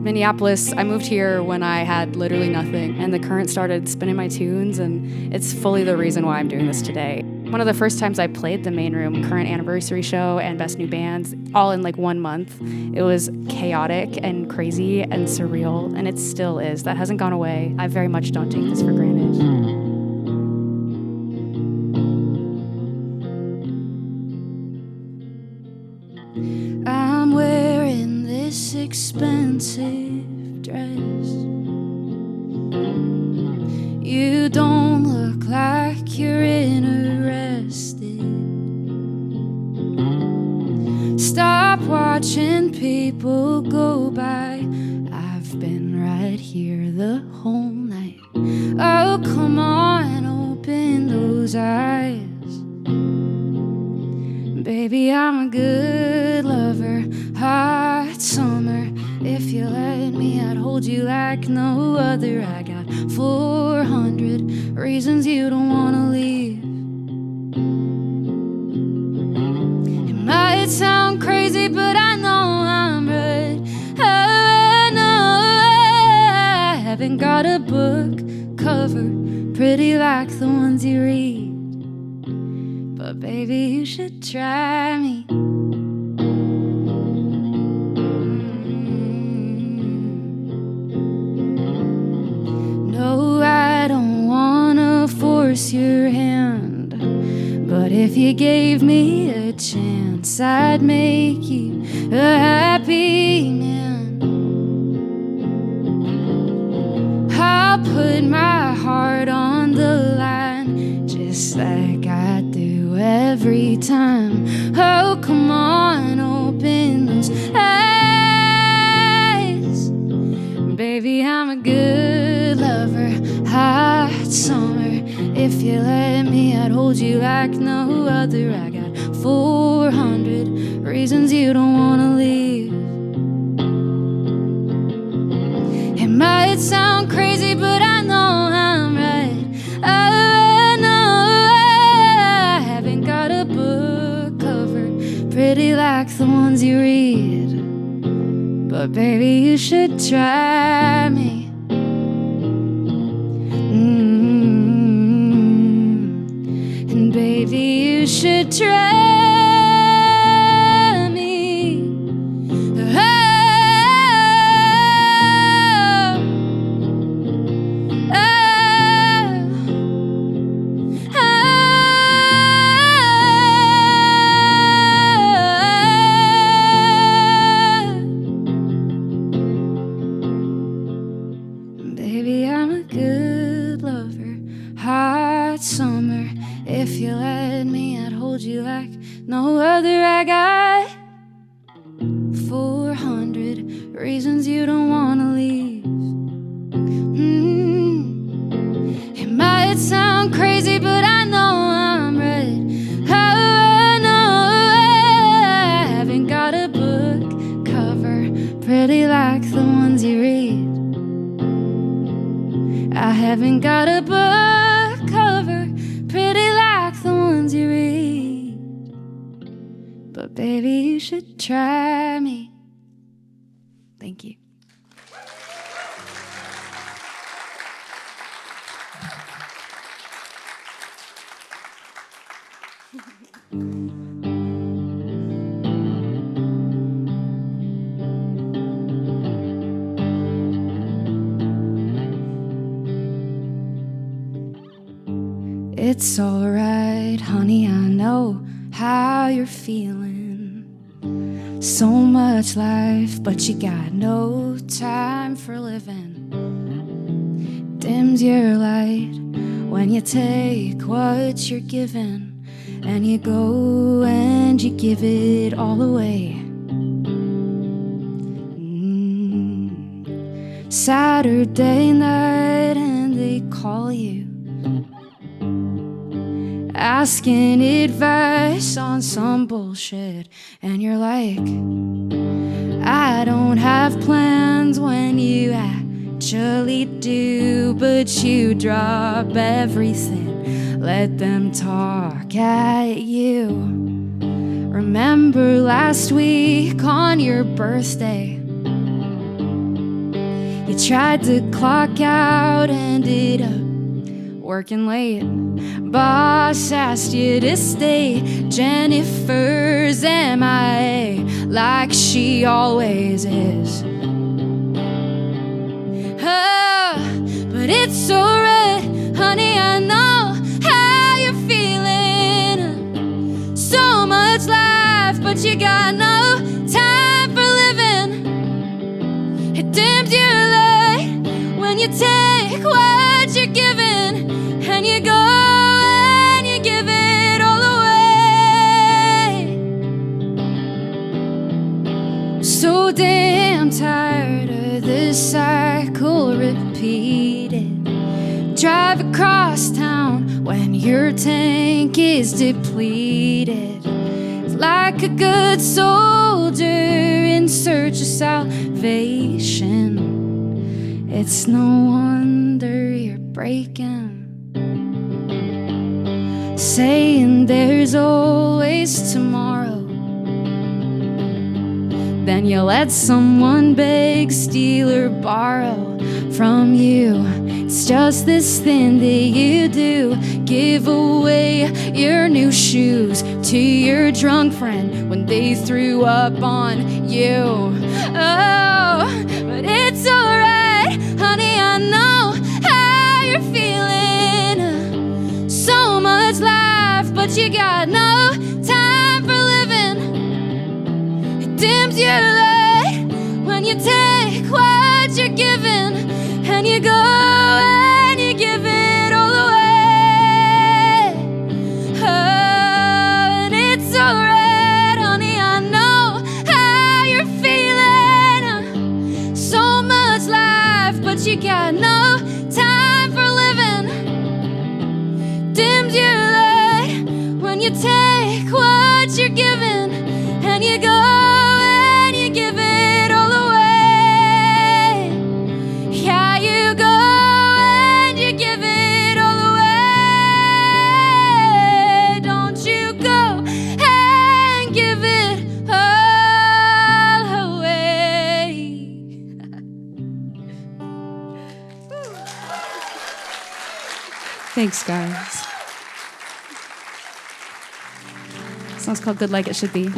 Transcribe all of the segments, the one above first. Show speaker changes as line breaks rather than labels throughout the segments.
Minneapolis, I moved here when I had literally nothing, and the current started spinning my tunes, and it's fully the reason why I'm doing this today. One of the first times I played the Main Room current anniversary show and Best New Bands, all in like 1 month, it was chaotic and crazy and surreal, and it still is. That hasn't gone away. I very much don't take this for granted. I'm wearing this expensive dress. You don't look like you're interested. Stop watching people go by. I've been right here the whole night. Oh, come on, open those eyes. Baby, I'm a good lover, hot summer. If you let me, I'd hold you like no other. I got 400 reasons you don't wanna leave. It might sound crazy, but I know I'm right. Oh, I know I haven't got a book cover pretty like the ones you read. But baby, you should try me. No, I don't wanna force your hand, but if you gave me a chance, I'd make you a happy man. I'll put my heart on the line, just like I do every time. Oh, come on, open those eyes. Baby, I'm a good lover, hot summer. If you let me, I'd hold you like no other. I got 400 reasons you don't wanna leave. It might sound crazy, but I know I'm right. I know I haven't got a book cover pretty like the ones you read. But baby, you should try me. And baby, you should try me. Oh, oh, oh, oh. Baby, I'm a good lover, hot summer. If you let me, I'd hold you like no other. I got 400 reasons you don't wanna leave. It might sound crazy, but I know I'm right. Oh, I know I haven't got a book cover pretty like the ones you read. I haven't got a book cover pretty like the ones you read. But baby, you should try me. Thank you. It's alright, honey, I know how you're feeling. So much life, but you got no time for living. Dims your light when you take what you're given, and you go and you give it all away. Saturday night and they call you, asking advice on some bullshit, and you're like, I don't have plans when you actually do, but you drop everything, let them talk at you. Remember last week on your birthday, You tried to clock out, ended up working late. Boss asked you to stay. Jennifer's MIA, like she always is. Oh, but it's alright, honey, I know how you're feeling. So much life, but you got no time for living. It dims your light when you take what you're given, and you go and you give it all away. So damn tired of this cycle repeated. Drive across town when your tank is depleted. Like a good soldier in search of salvation, it's no wonder you're breaking. Saying there's always tomorrow, then you let someone beg, steal, or borrow from you. It's just this thing that you do. Give away your new shoes to your drunk friend when they threw up on you. Oh, but it's alright, honey, I know how you're feeling. So much life, but you got no time for living. It dims your light when you take what you're given, and you go and you give it all away. Oh, and it's alright, honey, I know how you're feeling. So much life, but you got no time for living. Dims your light when you take what you're given, and you go and you give it all away. Yeah, you go and you give it all away. Don't you go and give it all away. Thanks, guys. This song's called Good Like It Should Be.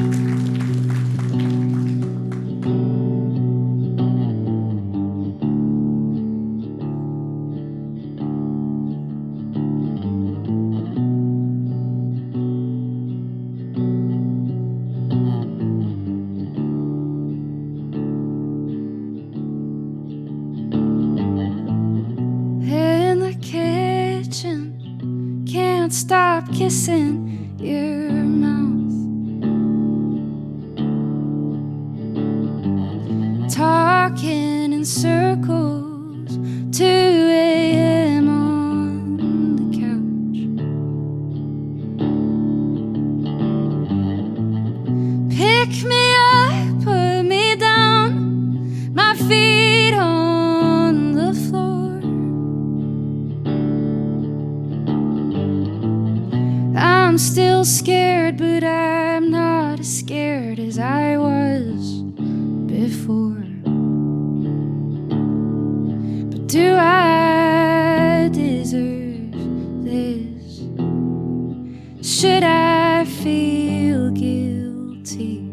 In the kitchen, can't stop kissing your mouth. Talking in circles, 2 a.m. on the couch. Pick me up, put me down, my feet on the floor. I'm still scared, but I'm not as scared as I was before. But do I deserve this? Should I feel guilty?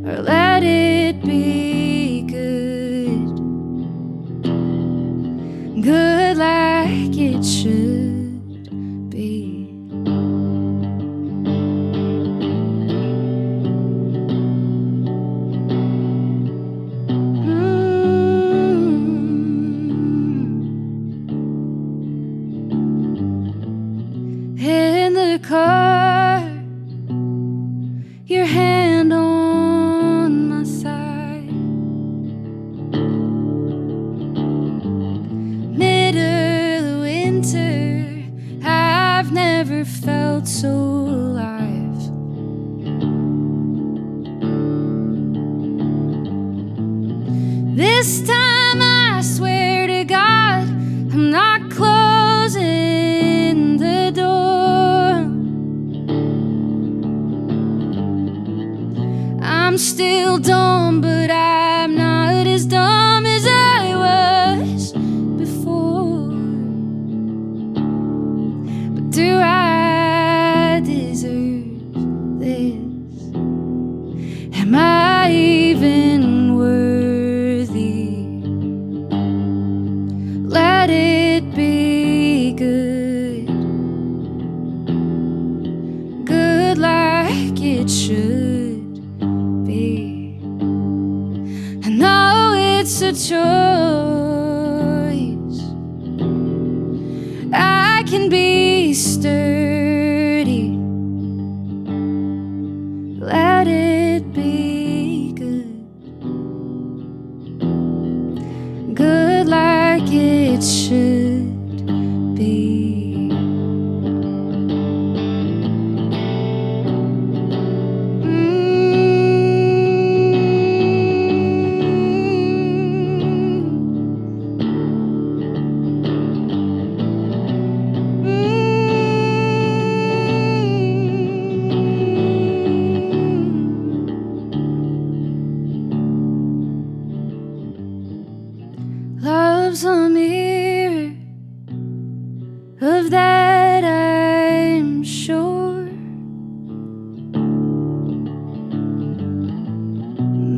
Or let it be good? Good like it should be. In the car, your hand on my side. Middle of winter, I've never felt so alive. This time I swear to God, I'm not closing the door. I'm still dumb, but I'm not as dumb it's a choice. I can be sturdy. Let it be good. Good like it should be. Love's a mirror, of that I'm sure.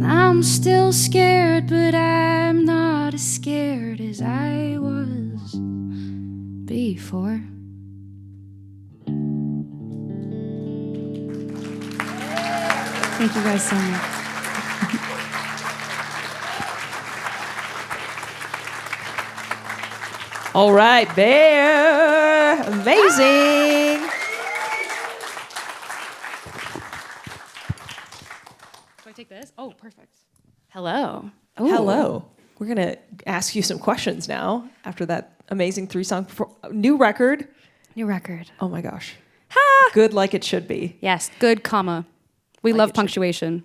I'm still scared, but I'm not as scared as I was before. Thank you guys so much.
All right, Bear. Amazing.
Do I take this? Oh, perfect. Hello. Ooh.
Hello. We're going to ask you some questions now after that amazing 3-song new record.
New record.
Oh my gosh.
Ha!
Good like it should be.
Yes, good comma. We
Like
love
it should.
punctuation.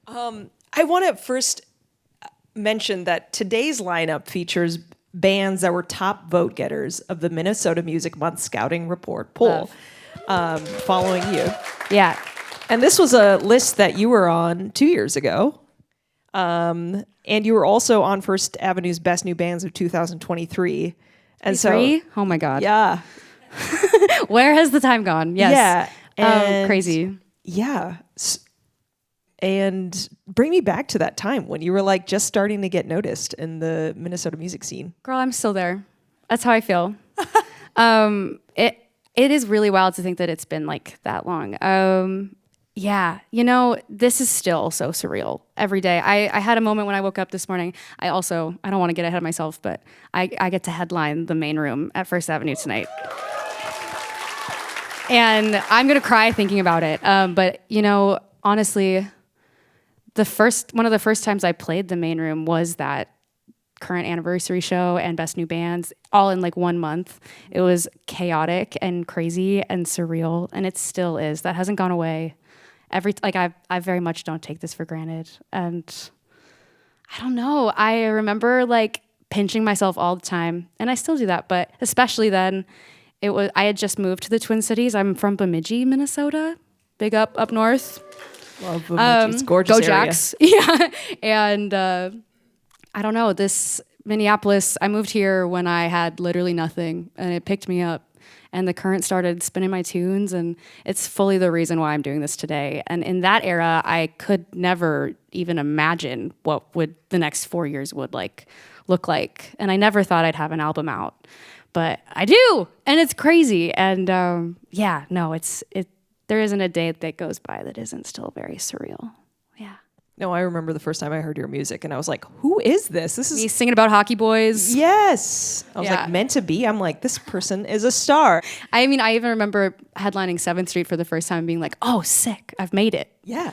I want to first mention that today's lineup features bands that were top vote getters of the Minnesota Music Month Scouting Report poll following you.
Yeah.
And this was a list that you were on 2 years ago. And you were also on First Avenue's Best New Bands of 2023. And so,
oh my God.
yeah.
Where has the time gone? Yes.
Yeah. And
crazy.
Yeah. And bring me back to that time when you were like just starting to get noticed in the Minnesota music scene.
Girl, I'm still there. That's how I feel. It is really wild to think that it's been like that long. Yeah, you know, this is still so surreal every day. I had a moment when I woke up this morning. I don't want to get ahead of myself, but I get to headline the main room at First Avenue tonight. And I'm going to cry thinking about it. But, you know, honestly, one of the first times I played the main room was that current anniversary show and Best New Bands all in like 1 month. It was chaotic and crazy and surreal, and it still is. That hasn't gone away. I very much don't take this for granted. And I don't know. I remember like pinching myself all the time, and I still do that, but especially then I had just moved to the Twin Cities. I'm from Bemidji, Minnesota. Big up north.
Love Bemidji. It's gorgeous
Go Jacks. Yeah. And I don't know, this Minneapolis, I moved here when I had literally nothing, and it picked me up. And the current started spinning my tunes, and it's fully the reason why I'm doing this today. And in that era, I could never even imagine what would the next 4 years would look like. And I never thought I'd have an album out, but I do, and it's crazy. And there isn't a day that goes by that isn't still very surreal. Yeah.
No, I remember the first time I heard your music, and I was like, who is this? This is
Me singing about hockey boys.
Yes. I was
Yeah.
like, meant to be. I'm like, this person is a star.
I mean, I even remember headlining 7th Street for the first time and being like, oh, sick, I've made it.
Yeah.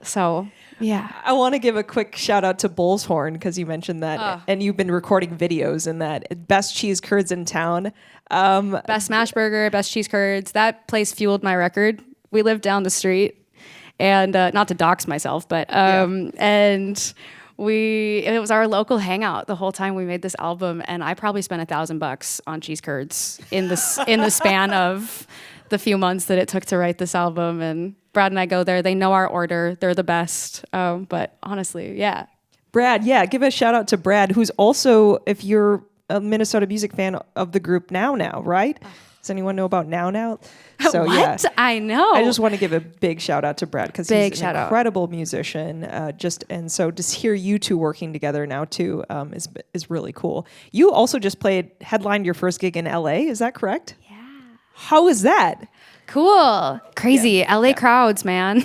So, yeah.
I want to give a quick shout out to Bull's Horn because you mentioned that, and you've been recording videos in that. Best cheese curds in town.
Best smash burger, best cheese curds. That place fueled my record. We lived down the street. And not to dox myself, but and it was our local hangout the whole time we made this album, and I probably spent $1,000 on cheese curds in the span of the few months that it took to write this album. And Brad and I go there. They know our order. They're the best. But honestly, yeah.
Brad, yeah, give a shout out to Brad, who's also, if you're a Minnesota music fan, of the group Now, right? Does anyone know about Now? So,
what?
Yeah.
I know.
I just want to give a big shout out to Brad because he's an
out.
incredible musician. And so to hear you two working together now too is really cool. You also just headlined your first gig in LA. Is that correct?
Yeah.
How is that?
Cool. Crazy. LA crowds, man.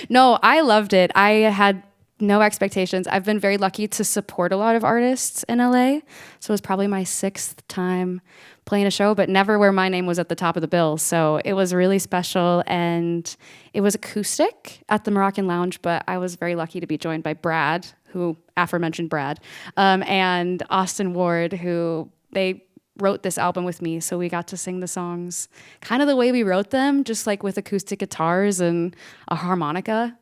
No, I loved it. I had no expectations. I've been very lucky to support a lot of artists in LA. So it was probably my 6th time playing a show, but never where my name was at the top of the bill. So it was really special, and it was acoustic at the Moroccan Lounge, but I was very lucky to be joined by Brad, who aforementioned Brad, and Austin Ward, who they wrote this album with me. So we got to sing the songs kind of the way we wrote them, just like with acoustic guitars and a harmonica.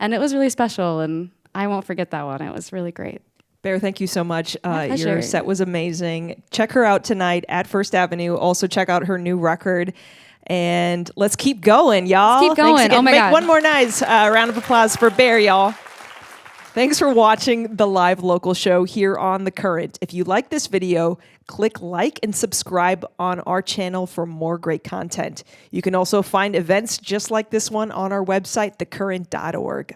And it was really special, and I won't forget that one. It was really great.
Bear, thank you so much.
My
Your set was amazing. Check her out tonight at First Avenue. Also check out her new record. And let's keep going, y'all.
Let's keep going.
Thanks again.
Oh my
Make
God.
one more nice round of applause for Bear, y'all. Thanks for watching the live local show here on The Current. If you like this video, click like and subscribe on our channel for more great content. You can also find events just like this one on our website, thecurrent.org.